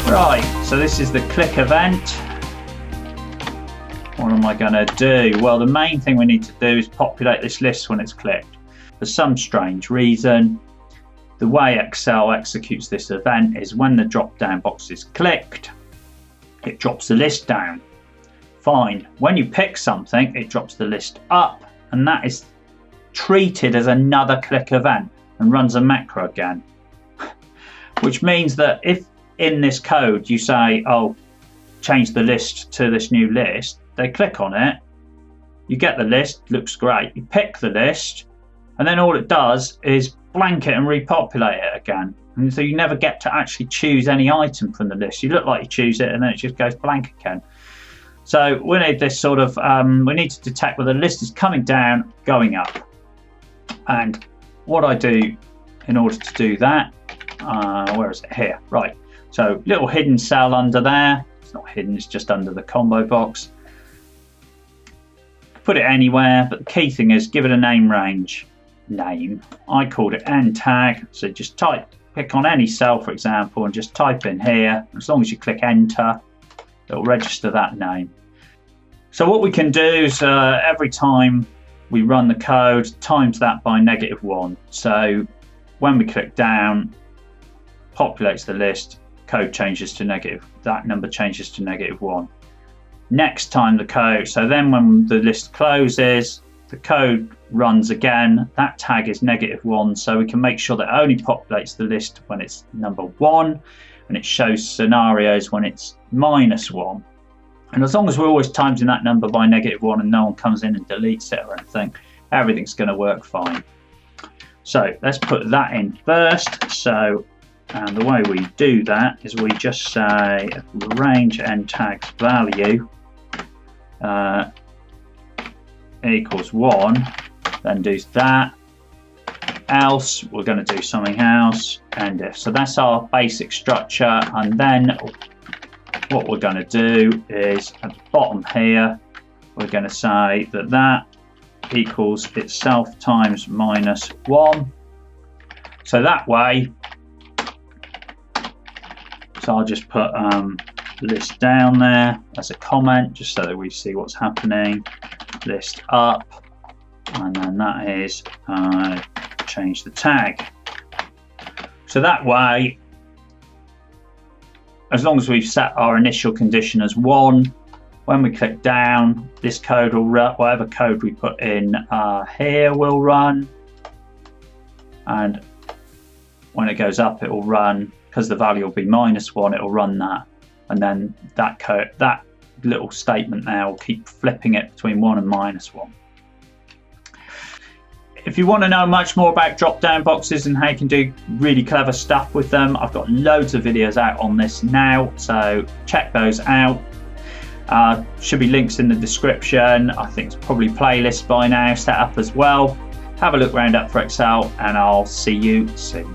Right, so this is the click event. What am I going to do? Well, the main thing we need to do is populate this list when it's clicked. For some strange reason, the way Excel executes this event is when the drop-down box is clicked, it drops the list down. Fine. When you pick something, it drops the list up, and that is treated as another click event and runs a macro again. Which means that if in this code you say, oh, change the list to this new list, they click on it, you get the list, looks great, you pick the list, and then all it does is blank it and repopulate it again. And so you never get to actually choose any item from the list. You look like you choose it and then it just goes blank again. So we need this sort of, we need to detect whether the list is coming down, going up. And what I do in order to do that, where is it? Here, right. So little hidden cell under there. It's not hidden, it's just under the combo box. Put it anywhere, but the key thing is give it a name range. Name. I called it end tag. So just pick on any cell, for example, and just type in here. As long as you click enter, it'll register that name. So what we can do is every time we run the code, times that by -1. So when we click down, populates the list, code changes to that number changes to -1. Next time the code, so then when the list closes, the code runs again, that tag is -1, so we can make sure that it only populates the list when it's number 1, and it shows scenarios when it's -1. And as long as we're always timesing that number by -1 and no one comes in and deletes it or anything, everything's going to work fine. So let's put that in first. So, and the way we do that is we just say range end tags value equals 1, then do that, else we're going to do something else, and if. So that's our basic structure, and then what we're going to do is at the bottom here, we're going to say that equals itself times -1. So that way, so I'll just put list down there as a comment, just so that we see what's happening. List up, and then that is change the tag. So that way, as long as we've set our initial condition as 1, when we click down, this code will run, whatever code we put in here will run, and when it goes up, it will run, because the value will be -1, it will run that, and then that code, that little statement there will keep flipping it between 1 and -1. If you want to know much more about drop-down boxes and how you can do really clever stuff with them, I've got loads of videos out on this now, so check those out. Should be links in the description. I think it's probably playlists by now set up as well. Have a look round up for Excel, and I'll see you soon.